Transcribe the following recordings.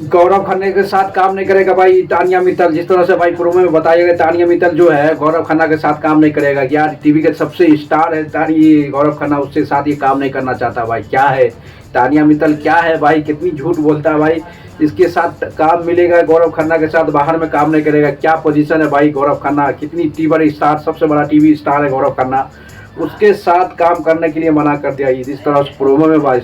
गौरव खन्ना के साथ काम नहीं करेगा भाई तानिया मित्तल। जिस तरह से भाई प्रोमो में बताया गया, तानिया मित्तल जो है गौरव खन्ना के साथ काम नहीं करेगा। यार टीवी के सबसे स्टार है गौरव खन्ना, उसके साथ ये काम नहीं करना चाहता भाई। क्या है तानिया मित्तल, क्या है भाई, कितनी झूठ बोलता है भाई। इसके साथ काम मिलेगा, गौरव खन्ना के साथ बाहर में काम नहीं करेगा। क्या पोजीशन है भाई गौरव खन्ना, कितनी टीवी स्टार, सबसे बड़ा टीवी स्टार है गौरव खन्ना, उसके साथ काम करने के लिए मना कर दिया इस तरह से प्रोमो में भाई।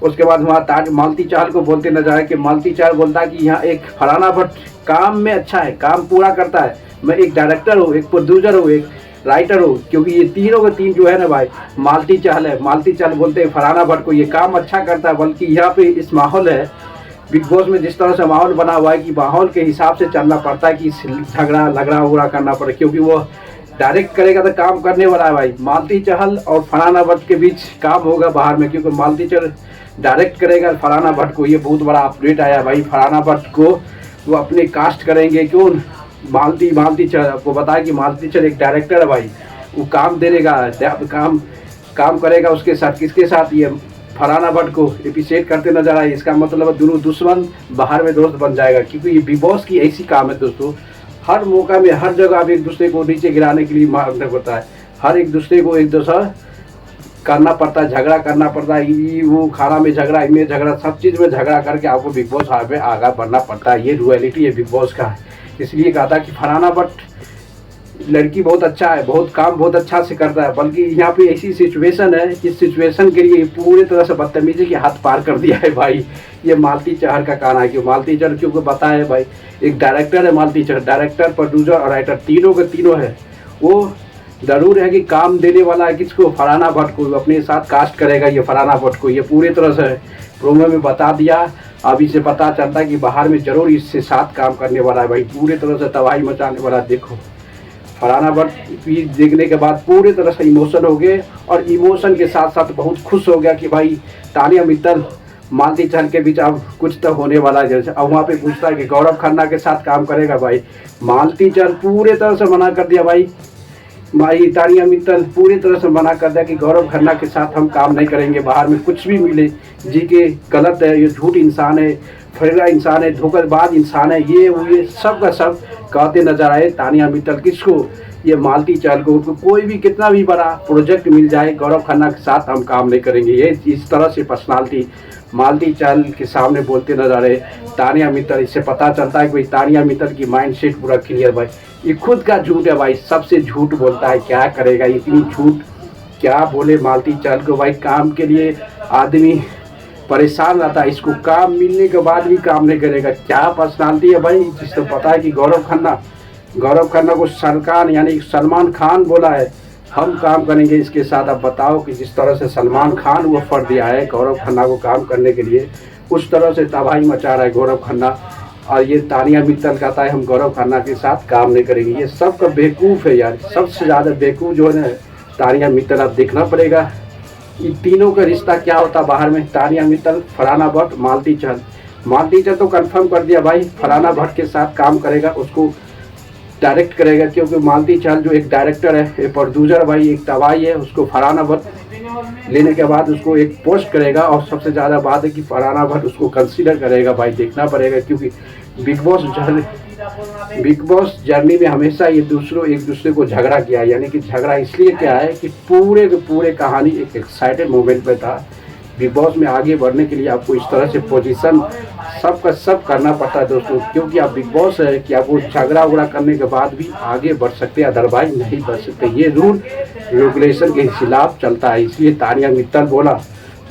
उसके बाद वहाँ ताज मालती चाहल को बोलते नजर आए कि मालती चाहल बोलता है कि यहाँ एक फलाना भट्ट काम में अच्छा है, काम पूरा करता है, मैं एक डायरेक्टर हूँ, एक प्रोड्यूसर हूँ, एक राइटर हूँ। क्योंकि ये तीनों के तीन जो है ना भाई मालती चाहल है। मालती चाहल बोलते हैं फलाना भट्ट को ये काम अच्छा करता है। बल्कि यहाँ पे इस माहौल है बिग बॉस में, जिस तरह से माहौल बना हुआ है कि माहौल के हिसाब से चलना पड़ता है कि झगड़ा लगड़ा उगड़ा करना पड़े। क्योंकि वो डायरेक्ट करेगा तो काम करने वाला है भाई। मालती चाहल और फलाना भट्ट के बीच काम होगा बाहर में, क्योंकि मालती चाहल डायरेक्ट करेगा फलाना भट्ट को। ये बहुत बड़ा अपडेट आया भाई। फलाना भट्ट को वो अपने कास्ट करेंगे। क्यों मालती चाहल आपको बताया कि मालती चाहल एक डायरेक्टर है भाई, वो काम दे देगा, काम करेगा उसके साथ। किसके साथ, ये फलाना भट्ट को एपिसेट करते नजर आए। इसका मतलब दोनों दुश्मन बाहर में दोस्त बन जाएगा। क्योंकि ये बिग बॉस की ऐसी काम है दोस्तों, हर मौका में हर जगह आप एक दूसरे को नीचे गिराने के लिए मारना पड़ता है। हर एक दूसरे को एक दूसरा करना पड़ता है, झगड़ा करना पड़ता है। वो खाना में झगड़ा, इनमें झगड़ा, सब चीज़ में झगड़ा करके आपको बिग बॉस हार में आगे बढ़ना पड़ता है। ये रियलिटी है बिग बॉस का। इसलिए कहा था कि फलाना भट्ट लड़की बहुत अच्छा है, काम बहुत अच्छा से करता है। बल्कि यहाँ पे ऐसी सिचुएशन है, इस सिचुएशन के लिए पूरी तरह से बदतमीजी के हाथ पार कर दिया है भाई। ये मालती चाहल का कहना है कि मालती चाहल क्योंकि बताया भाई एक डायरेक्टर है। मालती चाहल डायरेक्टर, प्रोड्यूसर और राइटर तीनों के तीनों है। वो जरूर है कि काम देने वाला है किसको, फलाना भट्ट को अपने साथ कास्ट करेगा ये फलाना भट्ट को। ये पूरी तरह से प्रोमो में बता दिया। अब इसे पता चलता है कि बाहर में जरूर इससे साथ काम करने वाला है भाई, पूरी तरह से तबाही मचाने वाला। देखो फलाना भट्ट देखने के बाद पूरी तरह से इमोशन हो गए, और इमोशन के साथ साथ बहुत खुश हो गया कि भाई तानिया मित्तल मालती चाहल के बीच अब कुछ तो होने वाला है। जैसे अब वहाँ पे पूछता है कि गौरव खन्ना के साथ काम करेगा भाई। मालती चाहल पूरी तरह से मना कर दिया भाई तानिया मित्तल पूरी तरह से मना कर दिया कि गौरव खन्ना के साथ हम काम नहीं करेंगे। बाहर में कुछ भी मिले जी के गलत है, ये झूठ इंसान है, फरेगा इंसान है, धोखेबाज इंसान है, ये सब का सब कहते नजर आए तानिया मित्तल। किसको, ये मालती चाहल को। कोई भी कितना भी बड़ा प्रोजेक्ट मिल जाए गौरव खन्ना के साथ हम काम नहीं करेंगे। ये इस तरह से पर्सनालिटी मालती चाहल के सामने बोलते नजर आए तानिया मित्तल। इससे पता चलता है कि तानिया मित्तल की माइंड सेट पूरा क्लियर भाई। ये खुद का झूठ है भाई, सबसे झूठ बोलता है। क्या करेगा इतनी झूठ, क्या बोले मालती चाहल को भाई। काम के लिए आदमी परेशान रहता है, इसको काम मिलने के बाद भी काम नहीं करेगा। क्या पर्सनालिटी है भाई, जिसको पता है कि गौरव खन्ना को सरकार यानी सलमान खान बोला है हम काम करेंगे इसके साथ। अब बताओ कि जिस तरह से सलमान खान वो ऑफर दिया है गौरव खन्ना को काम करने के लिए, उस तरह से तबाही मचा रहा है गौरव खन्ना। और ये तानिया मित्तल कहता है हम गौरव खन्ना के साथ काम नहीं करेंगे। ये सब का बेवकूफ़ है यार, सबसे ज़्यादा बेवकूफ़ जो है ना तानिया मित्तल। अब देखना पड़ेगा इन तीनों का रिश्ता क्या होता बाहर में। तानिया मित्तल, फलाना भट्ट, मालती चाहल तो कंफर्म कर दिया भाई फलाना भट्ट के साथ काम करेगा, उसको डायरेक्ट करेगा। क्योंकि मालती चाहल जो एक डायरेक्टर है, एक प्रोड्यूसर भाई, एक तबाही है। उसको फलाना भट्ट लेने के बाद उसको एक पोस्ट करेगा। और सबसे ज़्यादा बात है कि फलाना भट्ट उसको कंसीडर करेगा भाई। देखना पड़ेगा, क्योंकि बिग बॉस जर्नी में हमेशा ये एक दूसरे को झगड़ा किया। यानी कि झगड़ा इसलिए क्या है कि पूरे के पूरे कहानी एक एक्साइटेड मोमेंट पे था। बिग बॉस में आगे बढ़ने के लिए आपको इस तरह से पोजीशन सबका सब करना पड़ता है दोस्तों। क्योंकि आप बिग बॉस है कि आपको झगड़ा उगड़ा करने के बाद भी आगे बढ़ सकते हैं, अदरवाइज नहीं बढ़ सकते। ये रूल रेगुलेशन के खिलाफ चलता है। इसलिए तानिया मित्तल बोला,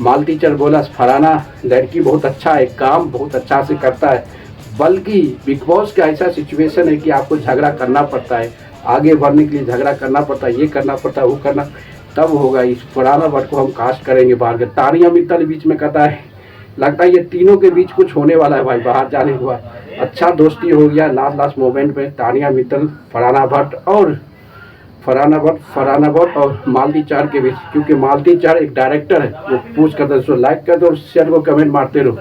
मालती चाहल बोला फलाना लड़की बहुत अच्छा है, काम बहुत अच्छा से करता है। बल्कि बिग बॉस का ऐसा सिचुएशन है कि आपको झगड़ा करना पड़ता है, आगे बढ़ने के लिए झगड़ा करना पड़ता है, ये करना पड़ता है, वो करना, तब होगा। इस फलाना भट्ट को हम कास्ट करेंगे बाहर के। तानिया मित्तल बीच में कहता है, लगता है ये तीनों के बीच कुछ होने वाला है भाई बाहर जाने के बाद। अच्छा दोस्ती हो गया लास्ट मोमेंट में तानिया मित्तल, फलाना भट्ट और मालती चाहल के बीच। क्योंकि मालती चाहल एक डायरेक्टर है। वो पूछ करते लाइक कर दो और शेयर को कमेंट मारते रहो।